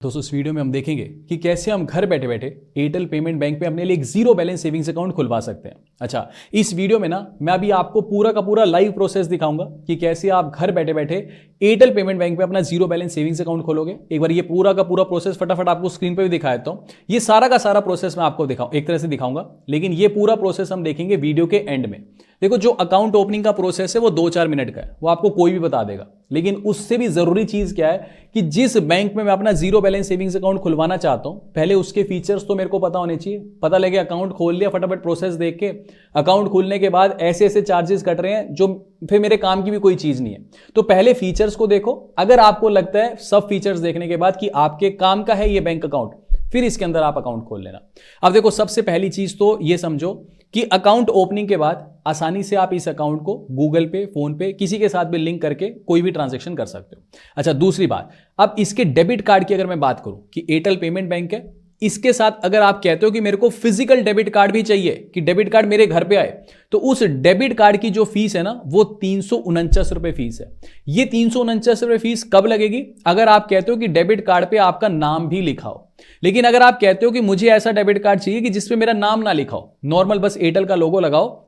दोस्तों इस वीडियो में हम देखेंगे कि कैसे हम घर बैठे बैठे एयरटेल पेमेंट बैंक पे अपने लिए एक जीरो बैलेंस सेविंग्स अकाउंट खुलवा सकते हैं। अच्छा, इस वीडियो में ना मैं अभी आपको पूरा का पूरा लाइव प्रोसेस दिखाऊंगा कि कैसे आप घर बैठे बैठे एयरटेल पेमेंट बैंक पे अपना जीरो बैलेंस सेविंग्स अकाउंट खोलोगे। एक बार ये पूरा का पूरा प्रोसेस फटाफट आपको स्क्रीन पर भी दिखा देता हूं। ये सारा का सारा प्रोसेस मैं आपको एक तरह से दिखाऊंगा, लेकिन ये पूरा प्रोसेस हम देखेंगे वीडियो के एंड में। देखो, जो अकाउंट ओपनिंग का प्रोसेस है वो 2-4 मिनट का है, वो आपको कोई भी बता देगा। लेकिन उससे भी जरूरी चीज क्या है कि जिस बैंक में मैं अपना जीरो बैलेंस सेविंग्स अकाउंट खुलवाना चाहता हूं, पहले उसके फीचर्स तो मेरे को पता होने चाहिए। पता लगे अकाउंट खोल लिया, फटाफट प्रोसेस देख के अकाउंट खोलने के बाद ऐसे ऐसे चार्जेस कट रहे हैं जो फिर मेरे काम की भी कोई चीज नहीं है। तो पहले फीचर्स को देखो। अगर आपको लगता है सब फीचर्स देखने के बाद कि आपके काम का है ये बैंक अकाउंट, फिर इसके अंदर आप अकाउंट खोल लेना। अब देखो, सबसे पहली चीज तो ये समझो कि अकाउंट ओपनिंग के बाद आसानी से आप इस अकाउंट को गूगल पे, फोन पे, किसी के साथ भी लिंक करके कोई भी ट्रांजैक्शन कर सकते हो। अच्छा, दूसरी बात, अब इसके डेबिट कार्ड की अगर मैं बात करूं कि एयरटेल पेमेंट बैंक है, इसके साथ अगर आप कहते हो कि मेरे को फिजिकल डेबिट कार्ड भी चाहिए कि डेबिट कार्ड मेरे घर पे आए, तो उस डेबिट कार्ड की जो फीस है ना वो 349 रुपए फीस है। ये 349 रुपए फीस कब लगेगी? अगर आप कहते हो कि डेबिट कार्ड पे आपका नाम भी लिखा हो। लेकिन अगर आप कहते हो कि मुझे ऐसा डेबिट कार्ड चाहिए कि जिसपे मेरा नाम ना लिखा हो, नॉर्मल बस एयरटेल का लोगो लगाओ,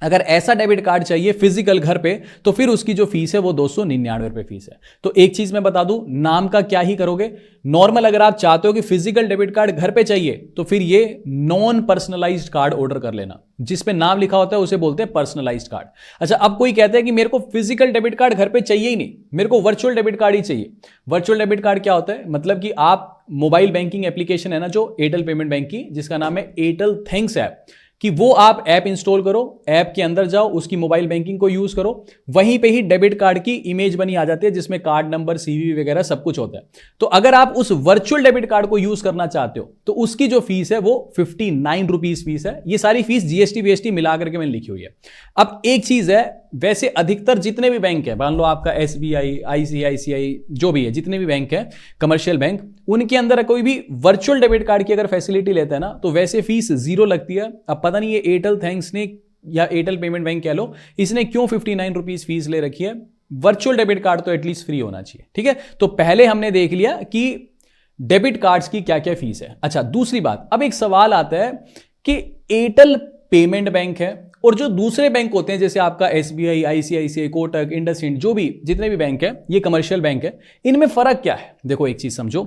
अगर ऐसा डेबिट कार्ड चाहिए फिजिकल घर पे, तो फिर उसकी जो फीस है वो 299 रुपए फीस है। तो एक चीज मैं बता दूं, नाम का क्या ही करोगे, नॉर्मल अगर आप चाहते हो कि फिजिकल डेबिट कार्ड घर पे चाहिए तो फिर ये नॉन पर्सनलाइज्ड कार्ड ऑर्डर कर लेना। जिस पे नाम लिखा होता है उसे बोलते हैं पर्सनलाइज्ड कार्ड। अच्छा, अब कोई कहता है कि मेरे को फिजिकल डेबिट कार्ड घर पे चाहिए ही नहीं, मेरे को वर्चुअल डेबिट कार्ड ही चाहिए। वर्चुअल डेबिट कार्ड क्या होता है? मतलब कि आप मोबाइल बैंकिंग एप्लीकेशन है ना जो एयरटेल पेमेंट बैंक की, जिसका नाम है एयरटेल थैंक्स ऐप, कि वो आप ऐप इंस्टॉल करो, ऐप के अंदर जाओ, उसकी मोबाइल बैंकिंग को यूज करो, वहीं पे ही डेबिट कार्ड की इमेज बनी आ जाती है जिसमें कार्ड नंबर, सीवीवी वगैरह सब कुछ होता है। तो अगर आप उस वर्चुअल डेबिट कार्ड को यूज करना चाहते हो तो उसकी जो फीस है वो 59 रुपीज फीस है। ये सारी फीस जीएसटी वीएसटी मिला करके मैंने लिखी हुई है। अब एक चीज है, वैसे अधिकतर जितने भी बैंक है, मान लो आपका एसबीआई, आईसीआईसीआई, जो भी है, जितने भी बैंक है कमर्शियल बैंक, उनके अंदर कोई भी वर्चुअल डेबिट कार्ड की अगर फैसिलिटी लेता है ना तो वैसे फीस जीरो लगती है। अब पता नहीं ये एयरटेल थैंक्स ने या एयरटेल पेमेंट बैंक कह लो, इसने क्यों 59 रुपीज फीस ले रखी है। वर्चुअल डेबिट कार्ड तो एटलीस्ट फ्री होना चाहिए। ठीक है, तो पहले हमने देख लिया कि डेबिट कार्ड्स की क्या क्या फीस है। अच्छा, दूसरी बात, अब एक सवाल आता है कि एयरटेल पेमेंट बैंक है और जो दूसरे बैंक होते हैं जैसे आपका एसबीआई, आईसीआईसीआई, कोटक, इंडसइंड, जो भी जितने भी बैंक है, ये कमर्शियल बैंक है, इनमें फर्क क्या है? देखो, एक चीज समझो,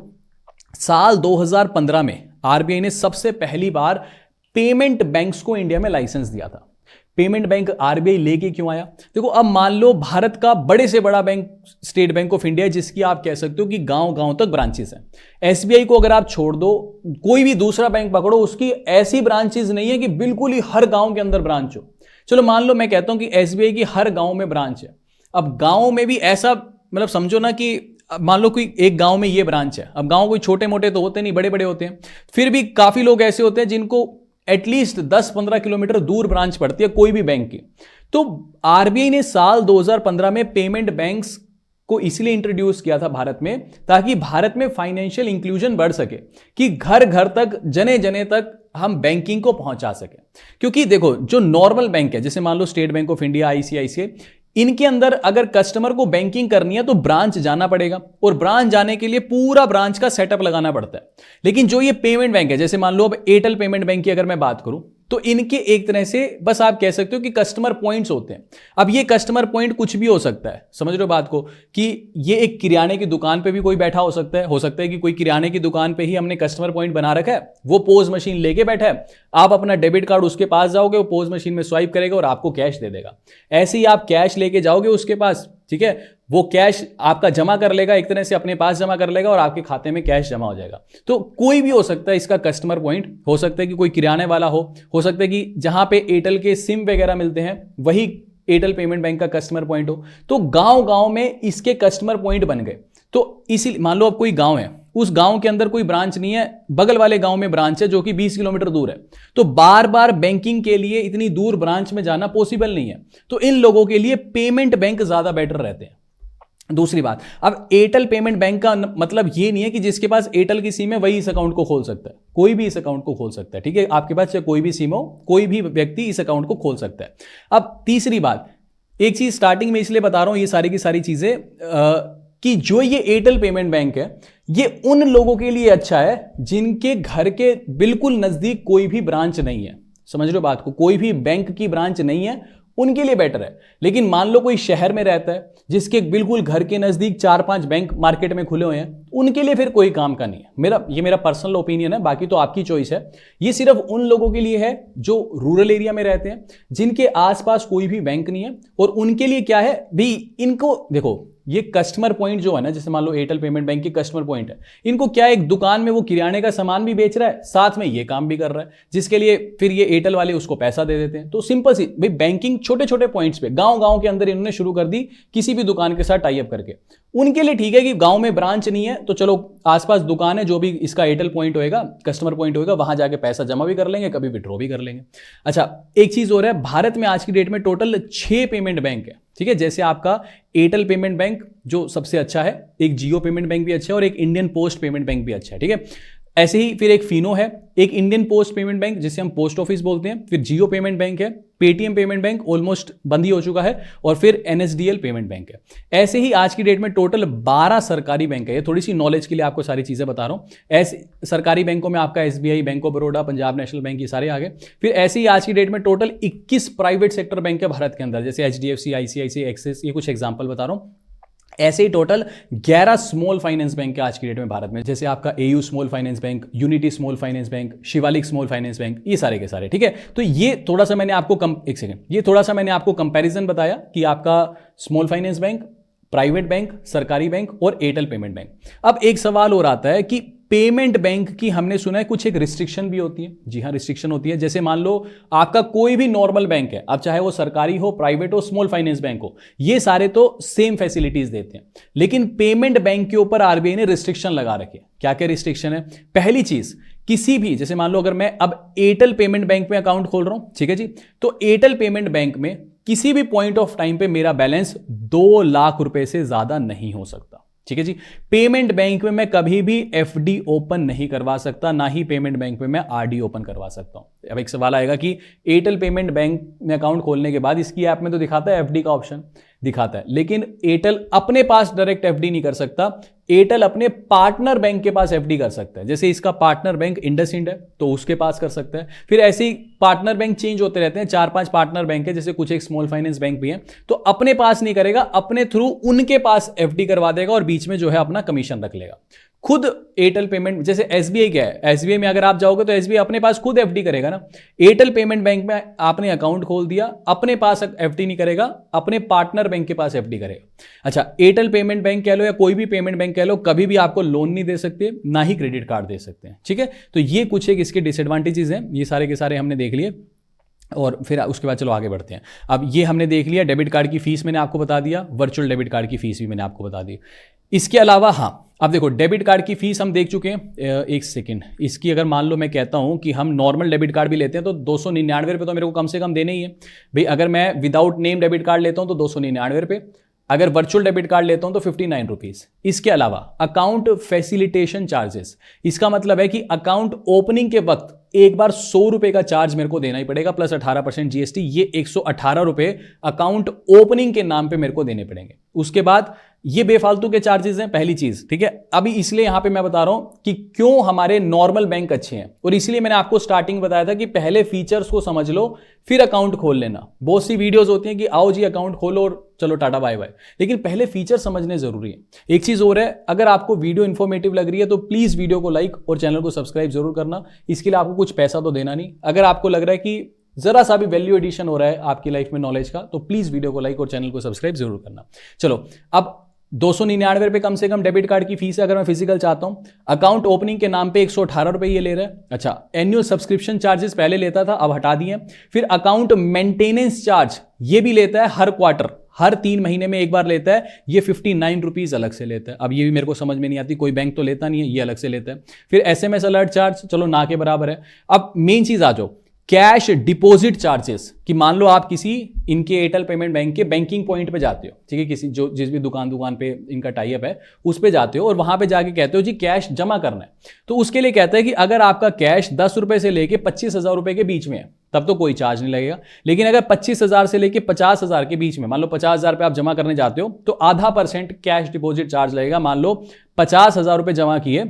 साल 2015 में आरबीआई ने सबसे पहली बार पेमेंट बैंक्स को इंडिया में लाइसेंस दिया था। पेमेंट बैंक आरबीआई लेके क्यों आया? देखो, अब मान लो भारत का बड़े से बड़ा bank state Bank of India, जिसकी आप कह सकते हो कि गांव गांव तक ब्रांचेस हैं। एसबीआई को अगर आप छोड़ दो, कोई भी दूसरा बैंक पकड़ो, उसकी ऐसी ब्रांचेस नहीं है कि बिल्कुल ही हर गांव के अंदर ब्रांच हो। चलो मान लो मैं कहता हूं कि एसबीआई की हर गांव में ब्रांच है। अब गांव में भी ऐसा, मतलब समझो ना कि मान लो कोई एक गांव में ये ब्रांच है। अब गांव कोई छोटे मोटे तो होते नहीं, बड़े बड़े होते हैं। फिर भी काफी लोग ऐसे होते हैं जिनको एटलीस्ट 10-15 किलोमीटर दूर ब्रांच पड़ती है कोई भी बैंक की। तो आरबीआई ने साल 2015 में पेमेंट बैंक्स को इसलिए इंट्रोड्यूस किया था भारत में, ताकि भारत में फाइनेंशियल इंक्लूजन बढ़ सके, कि घर घर तक, जने जने तक हम बैंकिंग को पहुंचा सके। क्योंकि देखो, जो नॉर्मल बैंक है, जैसे मान लो State Bank of India, ICICI, इनके अंदर अगर कस्टमर को बैंकिंग करनी है तो ब्रांच जाना पड़ेगा, और ब्रांच जाने के लिए पूरा ब्रांच का सेटअप लगाना पड़ता है। लेकिन जो ये पेमेंट बैंक है, जैसे मान लो अब एयरटेल पेमेंट बैंक की अगर मैं बात करूं, तो इनके एक तरह से बस आप कह सकते हो कि कस्टमर पॉइंट्स होते हैं। अब ये कस्टमर पॉइंट कुछ भी हो सकता है, समझ रहे हो बात को, कि ये एक किराने की दुकान पे भी कोई बैठा हो सकता है कि कोई किराने की दुकान पे ही हमने कस्टमर पॉइंट बना रखा है, वो पोज मशीन लेके बैठा है, आप अपना डेबिट कार्ड उसके पास जाओगे, वो पोज मशीन में स्वाइप करेगा और आपको कैश दे देगा। ऐसे ही आप कैश लेके जाओगे उसके पास, ठीक है, वो कैश आपका जमा कर लेगा, एक तरह से अपने पास जमा कर लेगा और आपके खाते में कैश जमा हो जाएगा। तो कोई भी हो सकता है इसका कस्टमर पॉइंट। हो सकता है कि कोई किराने वाला हो सकता है कि जहां पे एयरटेल के सिम वगैरह मिलते हैं वही एयरटेल पेमेंट बैंक का कस्टमर पॉइंट हो। तो गांव गांव में इसके कस्टमर पॉइंट बन गए। तो इसी, मान लो अब कोई गांव है, उस गांव के अंदर कोई ब्रांच नहीं है, बगल वाले गांव में ब्रांच है जो कि 20 किलोमीटर दूर है, तो बार बार बैंकिंग के लिए इतनी दूर ब्रांच में जाना पॉसिबल नहीं है। तो इन लोगों के लिए पेमेंट बैंक ज्यादा बेटर रहते हैं। दूसरी बात, अब एयरटेल पेमेंट बैंक का मतलब ये नहीं है कि जिसके पास एयरटेल की सिम है वही इस अकाउंट को खोल सकता है। कोई भी इस अकाउंट को खोल सकता है। ठीक है, आपके पास चाहे कोई भी सिम हो, कोई भी व्यक्ति इस अकाउंट को खोल सकता है। अब तीसरी बात, एक चीज स्टार्टिंग में इसलिए बता रहा हूं, ये सारी की सारी चीजें कि जो ये एयरटेल पेमेंट बैंक है ये उन लोगों के लिए अच्छा है जिनके घर के बिल्कुल नजदीक कोई भी ब्रांच नहीं है। समझ रहे हो बात को, कोई भी बैंक की ब्रांच नहीं है, उनके लिए बेटर है। लेकिन मान लो कोई शहर में रहता है जिसके बिल्कुल घर के नजदीक 4-5 बैंक मार्केट में खुले हुए हैं, उनके लिए फिर कोई काम का नहीं है। ये मेरा पर्सनल ओपिनियन है, बाकी तो आपकी चॉइस है। ये सिर्फ उन लोगों के लिए है जो रूरल एरिया में रहते हैं, जिनके आसपास कोई भी बैंक नहीं है। और उनके लिए क्या है भी, इनको देखो ये कस्टमर पॉइंट जो है ना, जैसे मान लो एयरटेल पेमेंट बैंक की कस्टमर पॉइंट है, इनको क्या एक दुकान में वो किराने का सामान भी बेच रहा है, साथ में ये काम भी कर रहा है, जिसके लिए फिर ये एयरटेल वाले उसको पैसा दे देते हैं। तो सिंपल सी भाई बैंकिंग छोटे छोटे पॉइंट्स पे गांव के अंदर इन्होंने शुरू कर दी, किसी भी दुकान के साथ टाई अप करके। उनके लिए ठीक है कि गांव में ब्रांच नहीं है तो चलो आसपास दुकान है, जो भी इसका एयरटेल पॉइंट होएगा, कस्टमर पॉइंट होएगा, वहां जाके पैसा जमा भी कर लेंगे, कभी विड्रॉ भी कर लेंगे। अच्छा, एक चीज और है, भारत में आज की डेट में टोटल 6 पेमेंट बैंक है, ठीक है। जैसे आपका एयरटेल पेमेंट बैंक जो सबसे अच्छा है, एक जियो पेमेंट बैंक भी अच्छा है और एक इंडियन पोस्ट पेमेंट बैंक भी अच्छा है, ठीक है। ऐसे ही फिर एक फिनो है, एक इंडियन पोस्ट पेमेंट बैंक जिसे हम पोस्ट ऑफिस बोलते हैं, फिर जियो पेमेंट बैंक है, पेटीएम पेमेंट बैंक ऑलमोस्ट बंद ही हो चुका है, और फिर एनएसडीएल पेमेंट बैंक है। ऐसे ही आज की डेट में टोटल 12 सरकारी बैंक है। ये थोड़ी सी नॉलेज के लिए आपको सारी चीजें बता रहा हूं। ऐसे सरकारी बैंकों में आपका SBI, bank of Baroda, Punjab national bank, ये सारे आ गए। फिर ऐसे ही आज की डेट में टोटल 21 प्राइवेट सेक्टर बैंक है भारत के अंदर, जैसे एचडीएफसी, आईसीआईसीआई, एक्सिस, ये कुछ एग्जाम्पल बता रहा हूं। ऐसे ही टोटल 11 स्मॉल फाइनेंस बैंक है आज की डेट में भारत में, जैसे आपका AU small finance bank, unity small finance bank, Shivalik small finance bank, ये सारे के सारे, ठीक है। तो ये थोड़ा सा मैंने आपको कंपैरिजन बताया कि आपका small finance bank, private bank, सरकारी बैंक और एयरटेल पेमेंट बैंक। अब एक सवाल और आता है कि पेमेंट बैंक की हमने सुना है कुछ एक रिस्ट्रिक्शन भी होती है। जी हाँ, रिस्ट्रिक्शन होती है। जैसे मान लो आपका कोई भी नॉर्मल बैंक है, अब चाहे वो सरकारी हो, प्राइवेट हो, स्मॉल फाइनेंस बैंक हो, ये सारे तो सेम फैसिलिटीज देते हैं। लेकिन पेमेंट बैंक के ऊपर आरबीआई ने रिस्ट्रिक्शन लगा रखी है। क्या क्या रिस्ट्रिक्शन है? पहली चीज, किसी भी, जैसे मान लो अगर मैं अब एयरटेल पेमेंट बैंक में अकाउंट खोल रहा हूं, ठीक है जी, तो एयरटेल पेमेंट बैंक में किसी भी पॉइंट ऑफ टाइम पे मेरा बैलेंस 2 लाख रुपए से ज्यादा नहीं हो सकता, ठीक है जी। पेमेंट बैंक में मैं कभी भी एफडी ओपन नहीं करवा सकता, ना ही पेमेंट बैंक में मैं आरडी ओपन करवा सकता हूं। अब एक सवाल आएगा कि एयरटेल पेमेंट बैंक में अकाउंट खोलने के बाद इसकी ऐप में तो दिखाता है एफडी का ऑप्शन दिखाता है, लेकिन एयरटेल अपने पास डायरेक्ट एफडी नहीं कर सकता। एयरटेल अपने पार्टनर बैंक के पास एफडी कर सकता है। जैसे इसका पार्टनर बैंक इंडसइंड है तो उसके पास कर सकता है। फिर ऐसे ही पार्टनर बैंक चेंज होते रहते हैं, 4-5 पार्टनर बैंक है, जैसे कुछ एक स्मॉल फाइनेंस बैंक भी है, तो अपने पास नहीं करेगा, अपने थ्रू उनके पास एफडी करवा देगा और बीच में जो है अपना कमीशन रख लेगा। खुद एयरटेल पेमेंट, जैसे एसबीआई क्या है, एसबीआई में अगर आप जाओगे तो एसबीआई अपने पास खुद एफडी करेगा ना। एयरटेल पेमेंट बैंक में आपने अकाउंट खोल दिया, अपने पास एफडी नहीं करेगा, अपने पार्टनर बैंक के पास एफडी करेगा। अच्छा, एयरटेल पेमेंट बैंक कह लो या कोई भी पेमेंट बैंक कह लो, कभी भी आपको लोन नहीं दे सकते, ना ही क्रेडिट कार्ड दे सकते हैं, ठीक है। तो ये कुछ एक इसके डिसएडवांटेजेस हैं, ये सारे के सारे हमने देख लिए। और फिर उसके बाद चलो आगे बढ़ते हैं। अब ये हमने देख लिया, डेबिट कार्ड की फीस मैंने आपको बता दिया, वर्चुअल डेबिट कार्ड की फीस भी मैंने आपको बता दी। इसके अलावा हाँ, अब देखो डेबिट कार्ड की फीस हम देख चुके हैं। एक सेकेंड, इसकी अगर मान लो मैं कहता हूं कि हम नॉर्मल डेबिट कार्ड भी लेते हैं तो 299 रुपये तो मेरे को कम से कम देने ही है भाई। अगर मैं विदाउट नेम डेबिट कार्ड लेता हूं तो 299 रुपये, अगर वर्चुअल डेबिट कार्ड लेता हूं तो 59 रुपीज। इसके अलावा अकाउंट फैसिलिटेशन चार्जेस, इसका मतलब है कि अकाउंट ओपनिंग के वक्त एक बार 100 रुपए का चार्ज मेरे को देना ही पड़ेगा, प्लस 18% जीएसटी, ये 118 रुपए अकाउंट ओपनिंग के नाम पे मेरे को देने पड़ेंगे। उसके बाद ये बेफालतू के चार्जेस हैं, पहली चीज, ठीक है। अभी इसलिए यहां पे मैं बता रहा हूं कि क्यों हमारे नॉर्मल बैंक अच्छे हैं, और इसलिए मैंने आपको स्टार्टिंग बताया था कि पहले फीचर्स को समझ लो फिर अकाउंट खोल लेना। बहुत सी वीडियोस होती हैं कि आओ जी अकाउंट खोलो और चलो टाटा बाय बाय, लेकिन पहले फीचर समझने जरूरी है। एक चीज और है, अगर आपको वीडियो इंफॉर्मेटिव लग रही है तो प्लीज वीडियो को लाइक और चैनल को सब्सक्राइब जरूर करना। इसके लिए आपको कुछ पैसा तो देना नहीं। अगर आपको लग रहा है कि जरा सा भी वैल्यू एडिशन हो रहा है आपकी लाइफ में नॉलेज का, तो प्लीज वीडियो को लाइक और चैनल को सब्सक्राइब जरूर करना। चलो, अब 299 रुपए कम से कम डेबिट कार्ड की फीस है अगर मैं फिजिकल चाहता हूं। अकाउंट ओपनिंग के नाम पे 118 रुपए ये ले रहा है। अच्छा, एनुअल सब्सक्रिप्शन चार्जेस पहले लेता था, अब हटा दिए। फिर अकाउंट मेंटेनेंस चार्ज ये भी लेता है हर क्वार्टर, हर 3 महीने में एक बार लेता है, ये 59 रुपीज अलग से लेता है। अब ये भी मेरे को समझ में नहीं आती, कोई बैंक तो लेता नहीं है, ये अलग से लेता है। फिर एसएमएस अलर्ट चार्ज, चलो ना के बराबर है। अब मेन चीज आ जाओ, कैश डिपॉजिट चार्जेस, कि मान लो आप किसी इनके एयरटेल पेमेंट बैंक के बैंकिंग पॉइंट पे जाते हो, ठीक है, किसी जो जिस भी दुकान पे इनका टाई अप है उस पे जाते हो और वहां पे जाके कहते हो जी कैश जमा करना है, तो उसके लिए कहता है कि अगर आपका कैश 10 रुपए से लेके 25,000 रुपए के बीच में है, तब तो कोई चार्ज नहीं लगेगा। लेकिन अगर 25,000 से लेके 50,000 के बीच में, मान लो 50,000 पे आप जमा करने जाते हो तो आधा % कैश डिपॉजिट चार्ज लगेगा। मान लो 50,000 रुपये जमा किए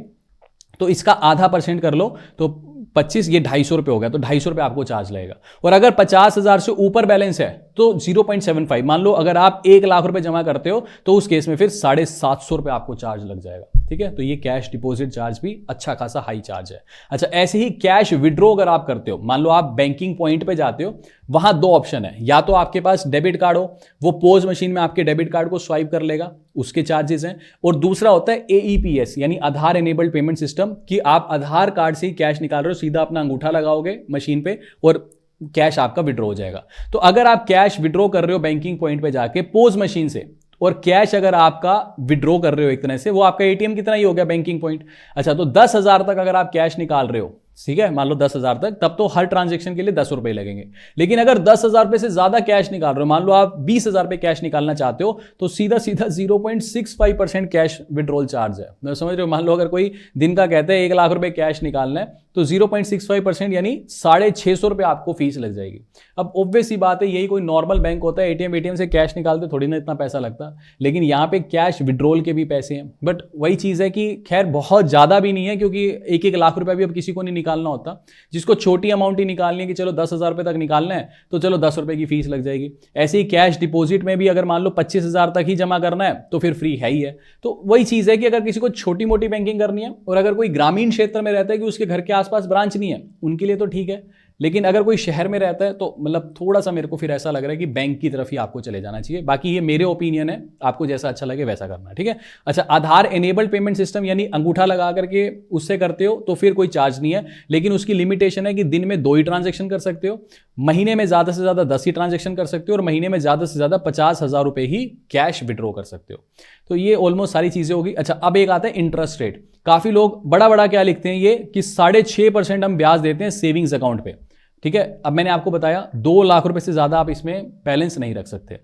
तो इसका आधा % कर लो तो 25, ये 250 रुपये हो गया, तो 250 रुपये आपको चार्ज लगेगा। और अगर 50,000 से ऊपर बैलेंस है तो 0.75, मान लो अगर आप 1 लाख रुपए जमा करते हो तो उस केस में फिर 750 रुपये आपको चार्ज लग जाएगा। ठीक है, तो ये कैश डिपॉजिट चार्ज भी अच्छा खासा हाई चार्ज है। अच्छा, ऐसे ही कैश विड्रॉ अगर आप करते हो, मान लो आप बैंकिंग पॉइंट पे जाते हो, वहां 2 ऑप्शन है, या तो आपके पास डेबिट कार्ड हो, वो पोज मशीन में आपके डेबिट कार्ड को स्वाइप कर लेगा, उसके चार्जेस हैं। और दूसरा होता है AEPS यानी आधार एनेबल्ड पेमेंट सिस्टम, कि आप आधार कार्ड से ही कैश निकाल रहे हो, सीधा अपना अंगूठा लगाओगे मशीन पे और कैश आपका विड्रॉ हो जाएगा। तो अगर आप कैश विड्रॉ कर रहे हो बैंकिंग पॉइंट पे जाके पोज मशीन से, और कैश अगर आपका विड्रॉ कर रहे हो एक तरह से, वो आपका ATM कितना ही हो गया बैंकिंग पॉइंट। अच्छा, तो 10,000 तक अगर आप कैश निकाल रहे हो, ठीक है, मान लो 10,000 तक, तब तो हर ट्रांजेक्शन के लिए 10 रुपए लगेंगे। लेकिन अगर 10,000 रुपए से ज्यादा कैश निकाल रहे हो, मान लो आप 20,000 रुपए कैश निकालना चाहते हो, तो सीधा सीधा 0.65% कैश विड्रॉल चार्ज है। मैं समझ रहे हो, मान लो अगर कोई दिन का कहते हैं 1 लाख रुपए कैश निकालना है तो 0.65% यानी 650 रुपये आपको फीस लग जाएगी। अब ऑब्वियस सी बात है, यही कोई नॉर्मल बैंक होता है, ATM से कैश निकालते थोड़ी ना इतना पैसा लगता, लेकिन यहाँ पे कैश विड्रॉल के भी पैसे हैं। बट वही चीज़ है कि खैर बहुत ज़्यादा भी नहीं है, क्योंकि 1-1 लाख रुपया भी अब किसी को नहीं निकालना होता। जिसको छोटी अमाउंट ही निकालनी है कि चलो 10,000 रुपये तक निकालना है तो चलो 10 रुपये की फीस लग जाएगी। ऐसे ही कैश डिपॉजिट में भी अगर मान लो 25,000 तक ही जमा करना है तो फिर फ्री है ही है। तो वही चीज़ है कि अगर किसी को छोटी मोटी बैंकिंग करनी है, और अगर कोई ग्रामीण क्षेत्र में रहता है कि उसके घर के आसपास ब्रांच नहीं है, उनके लिए तो ठीक है। लेकिन अगर कोई शहर में रहता है तो मतलब थोड़ा सा मेरे को फिर ऐसा लग रहा है कि बैंक की तरफ ही आपको चले जाना चाहिए। बाकी ये मेरे ओपिनियन है, आपको जैसा अच्छा लगे वैसा करना, ठीक है। अच्छा, आधार एनेबल्ड पेमेंट सिस्टम यानी अंगूठा लगा करके उससे करते हो तो फिर कोई चार्ज नहीं है, लेकिन उसकी लिमिटेशन है कि दिन में 2 ही ट्रांजेक्शन कर सकते हो, महीने में ज्यादा से ज्यादा 10 ही ट्रांजेक्शन कर सकते हो, और महीने में ज्यादा से ज्यादा 50,000 रुपए ही कैश विड्रॉ कर सकते हो। तो ये ऑलमोस्ट सारी चीजें होगी। अच्छा, अब एक आता है इंटरेस्ट रेट। काफी लोग बड़ा बड़ा क्या लिखते हैं ये कि 6.5% हम ब्याज देते हैं सेविंग्स अकाउंट पे, ठीक है। अब मैंने आपको बताया 2 लाख रुपए से ज्यादा आप इसमें बैलेंस नहीं रख सकते,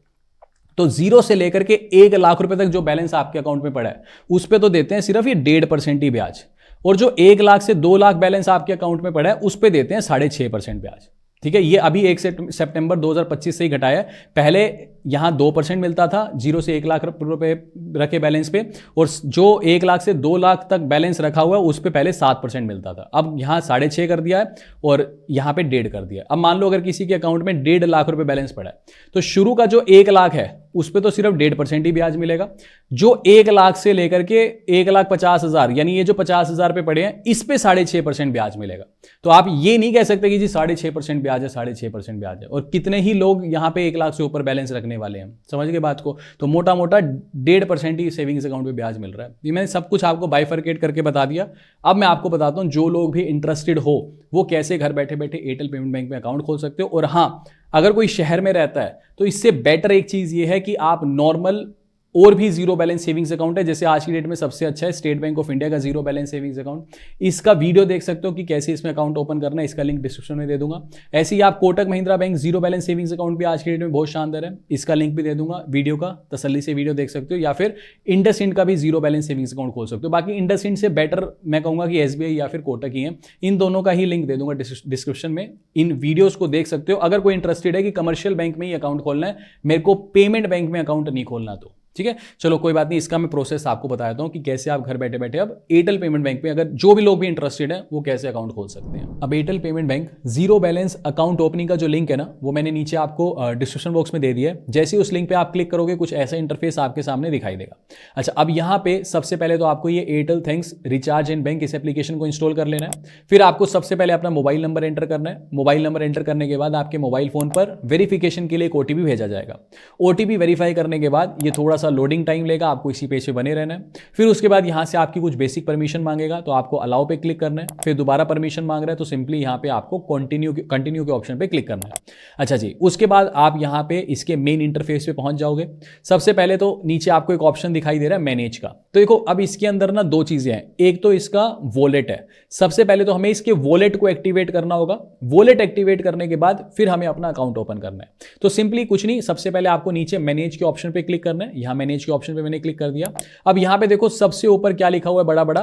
तो 0 से लेकर के 1 लाख रुपए तक जो बैलेंस आपके अकाउंट में पड़ा है उस पे तो देते हैं सिर्फ ये 1.5% ही ब्याज, और जो 1 लाख से 2 लाख बैलेंस आपके अकाउंट में पड़ा है उस पे देते हैं 6.5% ब्याज, ठीक है। ये अभी 1 सितंबर 2025 से ही घटाया है। पहले यहां 2% मिलता था 0 से 1 लाख रुपए रखे बैलेंस पे, और जो 1 लाख से 2 लाख तक बैलेंस रखा हुआ है उस पे पहले 7% मिलता था। अब यहां 6.5 कर दिया है और यहां पे 1.5 कर दिया है। अब मान लो अगर किसी के अकाउंट में 1.5 लाख रुपए बैलेंस पड़ा है तो शुरू का जो 1 लाख है उस पे तो सिर्फ 1.5% ही ब्याज मिलेगा। जो 1 लाख से लेकर के 1,50,000 यानी ये जो 50,000 पे पड़े हैं इस पे 6.5% ब्याज मिलेगा। तो आप ये नहीं कह सकते कि जी 6.5% ब्याज है, 6.5% ब्याज है। और कितने ही लोग यहां पे 1 लाख से ऊपर बैलेंस रखने वाले हैं, समझ गए बात को। तो मोटा मोटा 1.5% ही सेविंग्स अकाउंट पे ब्याज मिल रहा है। ये मैंने सब कुछ आपको बाइफरकेट करके बता दिया। अब मैं आपको बताता हूं जो लोग भी इंटरेस्टेड हो वो कैसे घर बैठे बैठे एयरटेल पेमेंट बैंक में अकाउंट खोल सकते हो। और हाँ, अगर कोई शहर में रहता है तो इससे बेटर एक चीज ये है कि आप नॉर्मल और भी जीरो बैलेंस सेविंग्स अकाउंट है, जैसे आज की डेट में सबसे अच्छा है स्टेट बैंक ऑफ इंडिया का जीरो बैलेंस सेविंग्स अकाउंट। इसका वीडियो देख सकते हो कि कैसे इसमें अकाउंट ओपन करना है, इसका लिंक डिस्क्रिप्शन में दे दूंगा। ऐसे ही आप Kotak Mahindra bank zero balance savings account भी आज की डेट में बहुत शानदार है, इसका लिंक भी दे दूंगा वीडियो का, तसल्ली से वीडियो देख सकते हो। या फिर इंडसइंड का भी जीरो बैलेंस सेविंग्स अकाउंट खोल सकते हो। बाकी इंडसइंड से बेटर मैं कहूंगा कि SBI या फिर कोटक ही है। इन दोनों का ही लिंक दे दूंगा डिस्क्रिप्शन में, इन वीडियोस को देख सकते हो। अगर कोई इंटरेस्टेड है कि कमर्शियल बैंक में ही अकाउंट खोलना है, मेरे को पेमेंट बैंक में अकाउंट नहीं खोलना, तो ठीक है। चलो कोई बात नहीं, इसका मैं प्रोसेस आपको बता देता हूं कि कैसे आप घर बैठे बैठे अब एयरटेल पेमेंट बैंक में, अगर जो भी लोग भी इंटरेस्टेड है वो कैसे अकाउंट खोल सकते हैं। अब Airtel payment bank zero balance account opening का जो लिंक है ना, वो मैंने नीचे आपको डिस्क्रिप्शन बॉक्स में दे दिया है। जैसे उस लिंक पे आप क्लिक करोगे कुछ ऐसा इंटरफेस आपके सामने दिखाई देगा। अच्छा, अब यहाँ पे सबसे पहले तो आपको ये एयरटेल थैंक्स रिचार्ज इन बैंक इस एप्लीकेशन को इंस्टॉल कर लेना है। फिर आपको सबसे पहले अपना मोबाइल नंबर एंटर करना है। मोबाइल नंबर एंटर करने के बाद आपके मोबाइल फोन पर वेरिफिकेशन के लिए एक OTP भेजा जाएगा। OTP वेरीफाई करने के बाद ये थोड़ा सा लोडिंग टाइम लेगा, आपको इसी पेज पे बने रहना है। फिर उसके बाद यहां से आपकी कुछ बेसिक परमिशन मांगेगा, तो आपको अलाउ पे क्लिक करना है। फिर दोबारा परमिशन मांग रहा है तो सिंपली यहां पे आपको कंटिन्यू के ऑप्शन पे क्लिक करना है। अच्छा जी, उसके बाद आप यहां पे इसके मेन इंटरफेस पे पहुंच जाओगे। सबसे पहले तो नीचे आपको एक ऑप्शन दिखाई दे रहा है मैनेज का। तो देखो अब इसके अंदर ना 2 चीजें हैं। एक तो इसका वॉलेट है। सबसे पहले तो हमें इसके वॉलेट को एक्टिवेट करना होगा। वॉलेट एक्टिवेट करने के बाद फिर हमें अपना अकाउंट ओपन करना है। तो सिंपली कुछ नहीं, सबसे पहले आपको नीचे मैनेज के ऑप्शन पे क्लिक करना है। यहां मैनेज के ऑप्शन पे मैंने क्लिक कर दिया। अब यहां पे देखो सबसे ऊपर क्या लिखा हुआ है बड़ा बड़ा,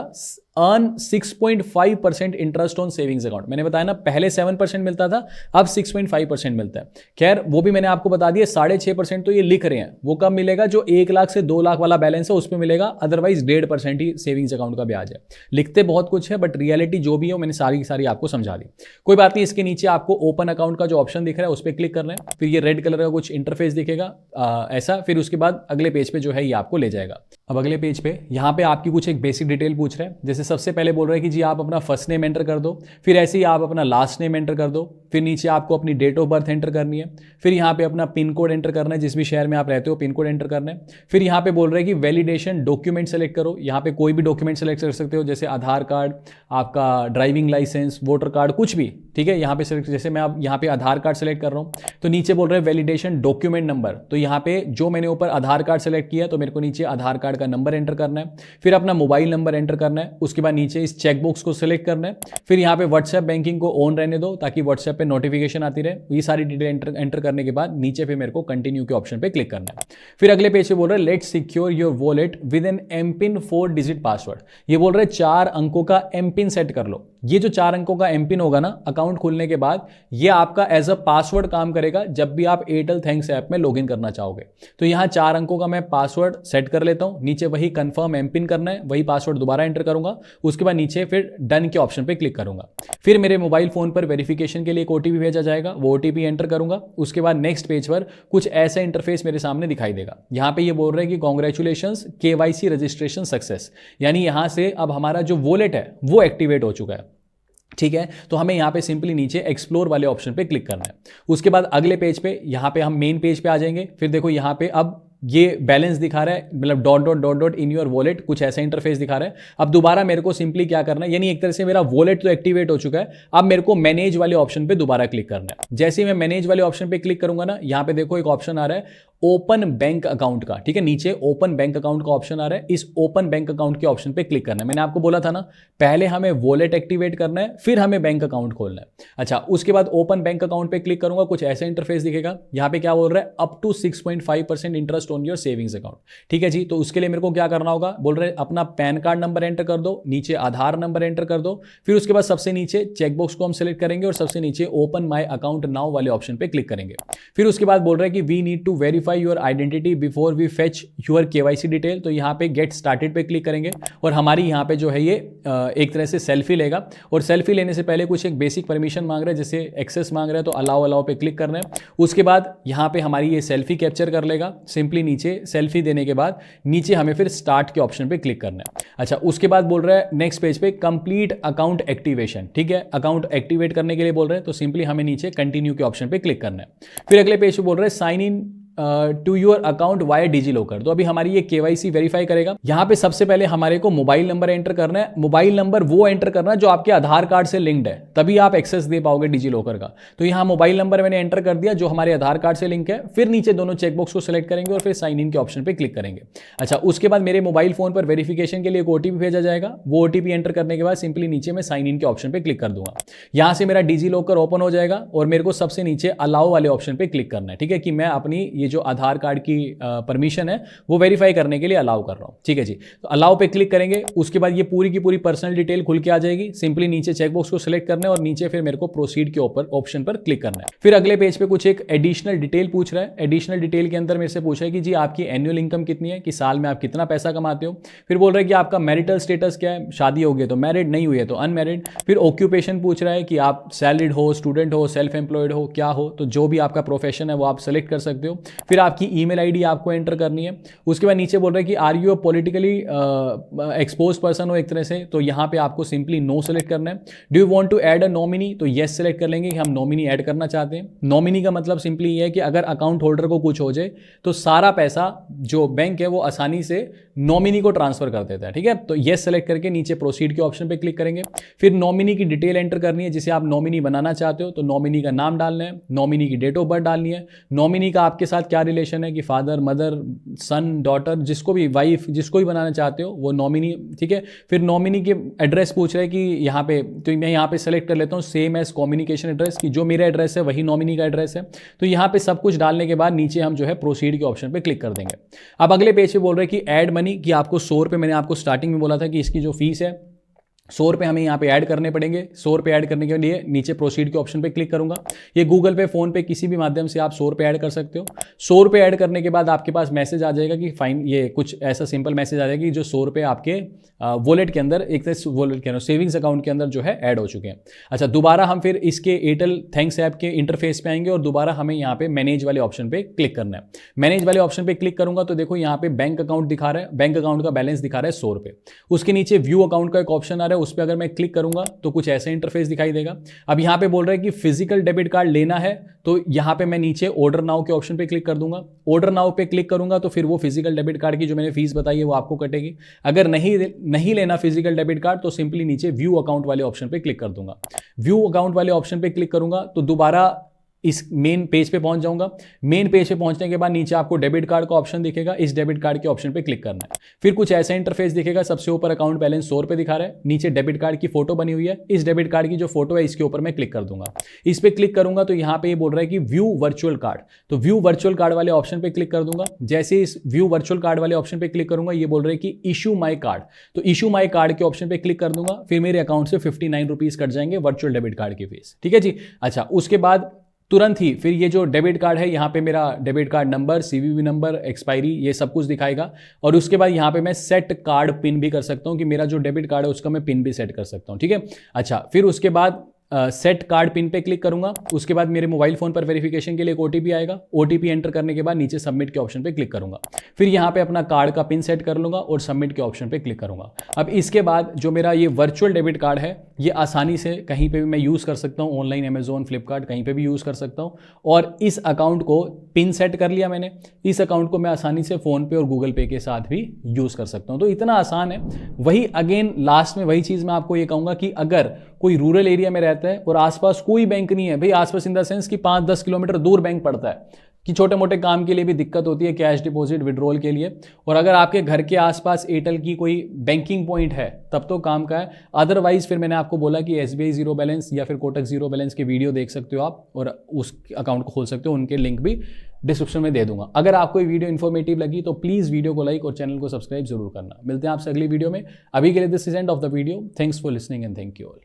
earn 6.5% interest on savings account. मैंने बताया ना पहले 7% मिलता था, अब 6.5% मिलता है। खैर वो भी मैंने आपको बता दिया, 6.5% तो ये लिख रहे हैं, वो कब मिलेगा, जो 1 लाख से 2 लाख वाला बैलेंस है उस पर मिलेगा, अदरवाइज 1.5% ही सेविंग्स अकाउंट का ब्याज है। लिखते बहुत कुछ है बट रियलिटी जो भी है मैंने सारी की सारी आपको समझा दी। कोई बात नहीं, इसके नीचे आपको ओपन अकाउंट का जो ऑप्शन दिख रहा है उस पर क्लिक करना है, फिर ये रेड कलर का कुछ इंटरफेस दिखेगा ऐसा, फिर उसके बाद अगले पेज पे जो है ये आपको ले जाएगा। अब अगले पेज पे यहाँ पे आपकी कुछ एक बेसिक डिटेल पूछ रहा है। जैसे सबसे पहले बोल रहा है कि जी आप अपना फर्स्ट नेम एंटर कर दो, फिर ऐसे ही आप अपना लास्ट नेम एंटर कर दो, फिर नीचे आपको अपनी डेट ऑफ बर्थ एंटर करनी है, फिर यहाँ पे अपना पिन कोड एंटर करना है, जिस भी शहर में आप रहते हो पिन कोड एंटर करना है। फिर यहाँ पे बोल रहे हैं कि वैलिडेशन डॉक्यूमेंट सेलेक्ट करो, यहाँ पे कोई भी डॉक्यूमेंट सेलेक्ट कर सकते हो, जैसे आधार कार्ड, आपका ड्राइविंग लाइसेंस, वोटर कार्ड, कुछ भी, ठीक है। यहाँ पे सेलेक्ट, जैसे मैं अब यहाँ पे आधार कार्ड सेलेक्ट कर रहा हूँ तो नीचे बोल रहे हैं वैलिडेशन डॉक्यूमेंट नंबर, तो यहाँ पे जो मैंने ऊपर आधार कार्ड सेलेक्ट किया तो मेरे को नीचे आधार कार्ड का नंबर एंटर करना है, फिर अपना मोबाइल नंबर एंटर करना है, उसके बाद नीचे इस चेकबॉक्स को सिलेक्ट करना है, फिर यहाँ पे व्हाट्सएप बैंकिंग को ऑन रहने दो ताकि व्हाट्सएप पे नोटिफिकेशन आती रहे। ये सारी डिटेल एंटर करने के बाद नीचे फिर मेरे को कंटिन्यू के ऑप्शन पे क्लिक करना है। फिर अगले पेज पे बोल रहे हैं let's secure your wallet with an MPIN 4 digit password. ये बोल रहे हैं 4 अंकों का एमपिन सेट कर लो। ये जो 4 अंकों का एमपिन होगा ना अकाउंट खुलने के बाद, ये आपका एज अ पासवर्ड काम करेगा जब भी आप एयरटेल थैंक्स ऐप में लॉगिन करना चाहोगे। तो यहाँ 4 अंकों का मैं पासवर्ड सेट कर लेता हूँ, नीचे वही कंफर्म एमपिन करना है, वही पासवर्ड दोबारा एंटर करूंगा, उसके बाद नीचे फिर डन के ऑप्शन पे क्लिक करूंगा। फिर मेरे मोबाइल फोन पर वेरिफिकेशन के लिए एक ओटीपी भेजा जाएगा, वो ओटीपी एंटर करूंगा। उसके बाद नेक्स्ट पेज पर कुछ ऐसा इंटरफेस मेरे सामने दिखाई देगा। यहाँ पे ये बोल रहे हैं कि कॉन्ग्रेचुलेशंस केवाईसी रजिस्ट्रेशन सक्सेस, यानी यहाँ से अब हमारा जो वॉलेट है वो एक्टिवेट हो चुका है। ठीक है, तो हमें यहाँ पे सिंपली नीचे एक्सप्लोर वाले ऑप्शन पे क्लिक करना है। उसके बाद अगले पेज पे, यहाँ पे हम मेन पेज पे आ जाएंगे। फिर देखो यहाँ पे अब ये बैलेंस दिखा रहा है, मतलब dot dot dot dot in your wallet, कुछ ऐसा इंटरफेस दिखा रहा है। अब दोबारा मेरे को सिंपली क्या करना है, यानी एक तरह से मेरा वॉलेट तो एक्टिवेट हो चुका है, अब मेरे को मैनेज वाले ऑप्शन पे दोबारा क्लिक करना है। जैसे ही मैं मैनेज वाले ऑप्शन पे क्लिक करूंगा ना, यहाँ पे देखो एक ऑप्शन आ रहा है ओपन बैंक अकाउंट का, ठीक है, नीचे ओपन बैंक अकाउंट का ऑप्शन आ रहा है। इस ओपन बैंक अकाउंट के ऑप्शन पे क्लिक करना है। मैंने आपको बोला था ना, पहले हमें वॉलेट एक्टिवेट करना है, फिर हमें बैंक अकाउंट खोलना है। अच्छा, उसके बाद ओपन बैंक अकाउंट पे क्लिक करूंगा, कुछ ऐसा इंटरफेस दिखेगा। यहाँ पे क्या बोल रहा है, up to 6.5% interest on your savings account. ठीक है जी, तो उसके लिए मेरे को क्या करना होगा, बोल रहे अपना पैन कार्ड नंबर एंटर कर दो, नीचे आधार नंबर एंटर कर दो, फिर उसके बाद सबसे नीचे चेकबॉक्स को हम सेलेक्ट करेंगे और सबसे नीचे ओपन माई अकाउंट नाउ वाले ऑप्शन पे क्लिक करेंगे। फिर उसके बाद बोल रहे हैं कि we need to verify your identity before we fetch your KYC detail, तो यहाँ पे गेट स्टार्टेड पे क्लिक करेंगे और हमारी यहाँ पे जो है ये एक तरह से सेल्फी लेगा, और सेल्फी लेने से पहले कुछ एक बेसिक परमिशन मांग रहा है, जैसे एक्सेस मांग रहा है, तो अलाउ अलाउ पे क्लिक करना है। उसके बाद यहाँ पे हमारी ये सेल्फी कैप्चर कर लेगा, सिंपली नीचे सेल्फी देने के बाद नीचे हमें फिर स्टार्ट के ऑप्शन पे क्लिक करना है। अच्छा, उसके बाद बोल रहा है नेक्स्ट पेज पे कंप्लीट अकाउंट एक्टिवेशन। ठीक है, अकाउंट एक्टिवेट करने के लिए बोल रहे हैं, तो सिंपली हमें नीचे कंटिन्यू के ऑप्शन पे क्लिक करना है। फिर अगले पेज पे बोल रहे हैं sign in to your account via DigiLocker, तो अभी हमारी ये केवाईसी वेरीफाई करेगा। यहां पे सबसे पहले हमारे को मोबाइल नंबर एंटर करना है। मोबाइल नंबर वो एंटर करना है जो आपके आधार कार्ड से लिंक्ड है, तभी आप एक्सेस दे पाओगे डिजी लॉकर का। तो यहां मोबाइल नंबर मैंने एंटर कर दिया जो हमारे आधार कार्ड से लिंक है। फिर नीचे दोनों चेकबॉक्स को सिलेक्ट करेंगे और फिर साइन इन के ऑप्शन पे क्लिक करेंगे। अच्छा, उसके बाद मेरे मोबाइल फोन पर वेरिफिकेशन के लिए एक ओटीपी भेजा जाएगा। वो ओटीपी एंटर करने के बाद सिंपली नीचे मैं साइन इन के ऑप्शन पे क्लिक कर दूंगा। यहां से मेरा डिजी लॉकर ओपन हो जाएगा और मेरे को सबसे नीचे अलाउ वाले ऑप्शन पे क्लिक करना है। ठीक है, कि मैं अपनी ये जो आधार कार्ड की परमिशन है वो वेरीफाई करने के लिए अलाउ कर रहा हूं। ठीक है जी, तो अलाउ पे क्लिक करेंगे। उसके बाद ये पूरी की पूरी पर्सनल डिटेल खुल के आ जाएगी। सिंपली नीचे चेकबॉक्स को सिलेक्ट करना है और नीचे फिर मेरे को प्रोसीड के ऊपर ऑप्शन पर क्लिक करना है। फिर अगले पेज पे कुछ एक एडिशनल डिटेल पूछ रहा है। एडिशनल डिटेल के अंदर मेरे से पूछा है कि जी आपकी एनुअल इनकम कितनी है, कि साल में आप कितना पैसा कमाते हो। फिर बोल रहा है कि आपका मैरिटल स्टेटस क्या है, शादी हो गई तो मैरिड, नहीं हुई है तो अनमैरिड। फिर ऑक्यूपेशन पूछ रहा है कि आप सैलरीड हो, स्टूडेंट हो, सेल्फ एम्प्लॉयड हो, क्या हो, तो जो भी आपका प्रोफेशन है वो आप सेलेक्ट कर सकते हो। फिर आपकी ईमेल आईडी आपको एंटर करनी है। उसके बाद नीचे बोल रहा है कि are you a politically expose person हो एक तरह से, तो यहाँ पे आपको सिंपली नो सेलेक्ट करना है। Do you want to add a nominee, तो येस सेलेक्ट कर लेंगे कि हम नॉमिनी ऐड करना चाहते हैं। नॉमिनी का मतलब सिंपली ये है कि अगर अकाउंट होल्डर को कुछ हो जाए तो सारा पैसा जो बैंक है वो आसानी से नॉमिनी को ट्रांसफर कर देता है। ठीक है, तो येस सेलेक्ट करके नीचे प्रोसीड के ऑप्शन पे क्लिक करेंगे। फिर नॉमिनी की डिटेल एंटर करनी है, जिसे आप नॉमिनी बनाना चाहते हो, तो नॉमिनी का नाम डालना है, नॉमिनी की डेट ऑफ बर्थ डालनी है, नॉमिनी का आपके साथ क्या रिलेशन है, कि फादर, मदर, सन, डॉटर, जिसको भी, वाइफ, जिसको भी बनाना चाहते हो वो नॉमिनी। ठीक है, फिर नॉमिनी के एड्रेस पूछ रहे हैं कि यहाँ पे, तो मैं यहाँ पे सेलेक्ट कर लेता हूँ सेम एज कम्युनिकेशन एड्रेस, कि जो मेरा एड्रेस है वही नॉमिनी का एड्रेस है। तो यहाँ पे सब कुछ डालने के बाद नीचे हम जो है प्रोसीड के ऑप्शन पे क्लिक कर देंगे। अब अगले पेज पे बोल रहे हैं कि ऐड मनी, कि आपको 100 रुपये, मैंने आपको स्टार्टिंग में बोला था कि इसकी जो फीस है ₹100 हमें यहाँ पे ऐड करने पड़ेंगे। ₹100 ऐड करने के लिए नीचे प्रोसीड के ऑप्शन पे क्लिक करूंगा। ये गूगल पे, फोन पे, किसी भी माध्यम से आप ₹100 ऐड कर सकते हो। ₹100 ऐड करने के बाद आपके पास मैसेज आ जाएगा कि फाइन, ये कुछ ऐसा सिंपल मैसेज आ जाएगा कि जो ₹100 आपके वॉलेट के अंदर, एक वॉलेट के अंदर, सेविंग्स अकाउंट के अंदर जो है ऐड हो चुके हैं। अच्छा, दोबारा हम फिर इसके एयरटेल थैंक्स ऐप के इंटरफेस पे आएंगे और दोबारा हमें यहाँ पे मैनेज वाले ऑप्शन पे क्लिक करना है। मैनेज वाले ऑप्शन पे क्लिक करूंगा तो देखो यहाँ पे बैंक अकाउंट दिखा रहा है, बैंक अकाउंट का बैलेंस दिखा रहा है ₹100। उसके नीचे व्यू अकाउंट का एक ऑप्शन आ रहा है, उस पर अगर मैं क्लिक करूंगा तो कुछ ऐसा इंटरफेस दिखाई देगा। अब यहां पे बोल रहा है कि फिजिकल डेबिट कार्ड लेना है, तो यहां पे मैं नीचे ऑर्डर नाउ के ऑप्शन पे क्लिक कर दूंगा। ऑर्डर नाउ पे क्लिक करूंगा तो फिर वो फिजिकल डेबिट कार्ड की जो मैंने फीस बताई है वो आपको कटेगी। अगर नहीं लेना फिजिकल डेबिट कार्ड तो सिंपली नीचे व्यू अकाउंट वाले ऑप्शन पे क्लिक कर दूंगा। व्यू अकाउंट वाले ऑप्शन पे क्लिक करूंगा तो दोबारा इस मेन पेज पे पहुंच जाऊंगा। मेन पेज पे पहुंचने के बाद नीचे आपको डेबिट कार्ड का ऑप्शन दिखेगा, इस डेबिट कार्ड के ऑप्शन पे क्लिक करना है। फिर कुछ ऐसा इंटरफेस दिखेगा, सबसे ऊपर अकाउंट बैलेंस ₹100 दिखा रहा है, नीचे डेबिट कार्ड की फोटो बनी हुई है। इस डेबिट कार्ड की जो फोटो है इसके ऊपर मैं क्लिक कर दूंगा। इस पे क्लिक करूंगा तो यहाँ पे ये बोल रहा है कि व्यू वर्चुअल कार्ड, तो व्यू वर्चुअल कार्ड वाले ऑप्शन पे क्लिक कर दूंगा। जैसे इस व्यू वर्चुअल कार्ड वाले ऑप्शन पे क्लिक करूंगा, ये बोल रहा है कि इशू माई कार्ड, तो इशू माई कार्ड के ऑप्शन पे क्लिक कर दूंगा। फिर मेरे अकाउंट से ₹59 कट जाएंगे वर्चुअल डेबिट कार्ड की फीस। ठीक है जी। अच्छा, उसके बाद तुरंत ही फिर ये जो डेबिट कार्ड है, यहाँ पे मेरा debit card number, CVV number, expiry, ये सब कुछ दिखाएगा। और उसके बाद यहाँ पे मैं सेट कार्ड पिन भी कर सकता हूँ कि मेरा जो डेबिट कार्ड है उसका मैं पिन भी सेट कर सकता हूँ। ठीक है। अच्छा, फिर उसके बाद सेट कार्ड पिन पे क्लिक करूंगा। उसके बाद मेरे मोबाइल फोन पर वेरिफिकेशन के लिए एक ओटीपी आएगा। ओटीपी एंटर करने के बाद नीचे सबमिट के ऑप्शन पे क्लिक करूंगा। फिर यहाँ पे अपना कार्ड का पिन सेट कर लूंगा और सबमिट के ऑप्शन पे क्लिक करूंगा। अब इसके बाद जो मेरा ये वर्चुअल डेबिट कार्ड है, ये आसानी से कहीं पे भी मैं यूज़ कर सकता हूँ, ऑनलाइन अमेजोन, फ्लिपकार्ट, कहीं पे भी यूज़ कर सकता हूँ। और इस अकाउंट को पिन सेट कर लिया मैंने, इस अकाउंट को मैं आसानी से फ़ोन पे और गूगल पे के साथ भी यूज़ कर सकता हूँ। तो इतना आसान है। वही अगेन लास्ट में वही चीज़ मैं आपको ये कहूँगा कि अगर कोई रूरल एरिया में रहता है और आसपास कोई बैंक नहीं है, भाई आसपास इन द सेंस कि 5-10 किलोमीटर दूर बैंक पड़ता है, कि छोटे मोटे काम के लिए भी दिक्कत होती है, कैश डिपॉजिट, विड्रॉल के लिए, और अगर आपके घर के आसपास एयरटेल की कोई बैंकिंग पॉइंट है तब तो काम का है। अदरवाइज फिर मैंने आपको बोला कि SBI जीरो बैलेंस या फिर कोटक जीरो बैलेंस के वीडियो देख सकते हो आप और उस अकाउंट को खोल सकते हो। उनके लिंक भी डिस्क्रिप्शन में दे दूंगा। अगर आपको ये वीडियो इन्फॉर्मेटिव लगी तो प्लीज़ वीडियो को लाइक और चैनल को सब्सक्राइब जरूर करना। मिलते हैं आपसे अगली वीडियो में। अभी के लिए this is end of the video. Thanks for listening and thank you all.